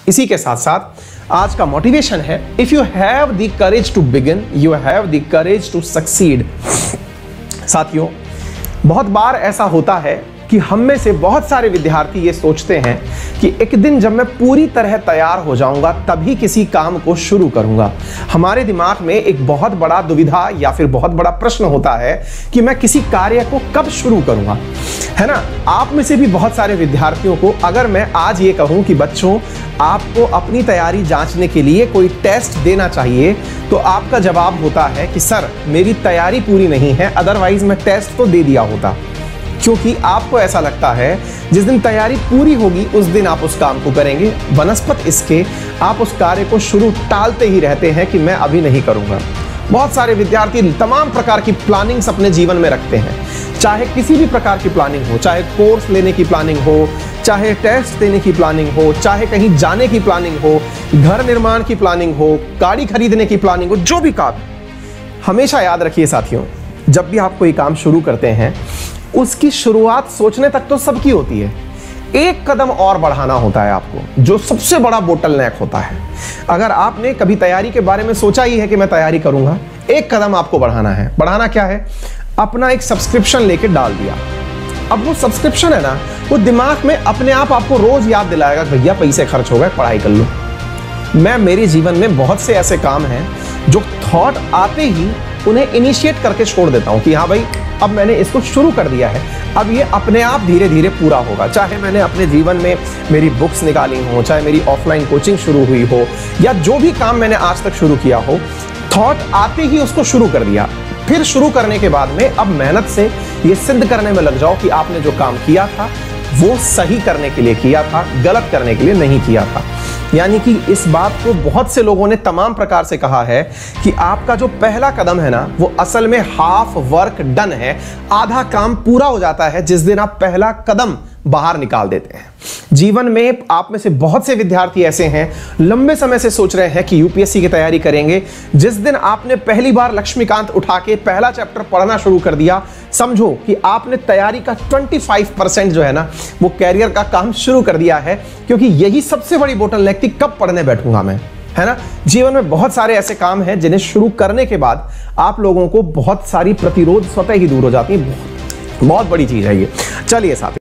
इसी के साथ साथ आज का मोटिवेशन है, if you have the courage to begin, you have the courage to succeed. साथियों, बहुत बार ऐसा होता है कि हम में से बहुत सारे विद्यार्थी ये सोचते हैं कि एक दिन जब मैं पूरी तरह तैयार हो जाऊंगा तभी किसी काम को शुरू करूंगा। हमारे दिमाग में एक बहुत बड़ा दुविधा या फिर बहुत बड़ा प्रश्न होता है कि मैं किसी कार्य को कब शुरू करूंगा, है ना। आप में से भी बहुत सारे विद्यार्थियों को अगर मैं आज ये कहूं कि बच्चों आपको अपनी तैयारी जांचने के लिए कोई टेस्ट देना चाहिए, तो आपका जवाब होता है कि सर मेरी तैयारी पूरी नहीं है, अदरवाइज मैं टेस्ट तो दे दिया होता। क्योंकि आपको ऐसा लगता है जिस दिन तैयारी पूरी होगी उस दिन आप उस काम को करेंगे, बनस्पत इसके आप उस कार्य को शुरू टालते ही रहते हैं कि मैं अभी नहीं करूंगा। बहुत सारे विद्यार्थी तमाम प्रकार की प्लानिंग्स अपने जीवन में रखते हैं, चाहे किसी भी प्रकार की प्लानिंग हो, चाहे कोर्स लेने की प्लानिंग हो, चाहे टेस्ट देने की प्लानिंग हो, चाहे कहीं जाने की प्लानिंग हो, घर निर्माण की प्लानिंग हो, गाड़ी खरीदने की प्लानिंग हो, जो भी काम। हमेशा याद रखिए साथियों, जब भी आप कोई काम शुरू करते हैं उसकी शुरुआत सोचने तक तो सबकी होती है, एक कदम और बढ़ाना होता है आपको, जो सबसे बड़ा बोटलनेक होता है। अगर आपने कभी तैयारी के बारे में सोचा ही है कि मैं तैयारी करूंगा, एक कदम आपको बढ़ाना है। बढ़ाना क्या है? अपना एक सब्सक्रिप्शन लेके डाल दिया। अब वो सब्सक्रिप्शन है ना, वो दिमाग में अपने आप आपको रोज याद दिलाएगा भैया पैसे खर्च हो गए, पढ़ाई कर लो। मेरे जीवन में बहुत से ऐसे काम हैं जो थॉट आते ही उन्हें इनिशिएट करके छोड़ देता हूं कि हाँ भाई अब मैंने इसको शुरू कर दिया है, अब ये अपने आप धीरे धीरे पूरा होगा। चाहे मैंने अपने जीवन में मेरी बुक्स निकाली हो, चाहे मेरी ऑफलाइन कोचिंग शुरू हुई हो, या जो भी काम मैंने आज तक शुरू किया हो, थॉट आते ही उसको शुरू कर दिया। फिर शुरू करने के बाद में अब मेहनत से ये सिद्ध करने में लग जाओ कि आपने जो काम किया था वो सही करने के लिए किया था, गलत करने के लिए नहीं किया था। यानी कि इस बात को बहुत से लोगों ने तमाम प्रकार से कहा है कि आपका जो पहला कदम है ना, वो असल में हाफ वर्क डन है, आधा काम पूरा हो जाता है जिस दिन आप पहला कदम बाहर निकाल देते हैं। जीवन में आप में से बहुत से विद्यार्थी ऐसे हैं, लंबे समय से सोच रहे हैं कि यूपीएससी की तैयारी करेंगे। जिस दिन आपने पहली बार लक्ष्मीकांत उठा के पहला चैप्टर पढ़ना शुरू कर दिया, समझो कि आपने तैयारी का 25% जो है ना, वो कैरियर का काम शुरू कर दिया है। क्योंकि यही सबसे बड़ी बोटलनेक थी, कब पढ़ने बैठूंगा मैं, है ना। जीवन में बहुत सारे ऐसे काम हैं जिन्हें शुरू करने के बाद आप लोगों को बहुत सारी प्रतिरोध स्वतः ही दूर हो जाती है। बहुत बड़ी चीज है ये। चलिए साथ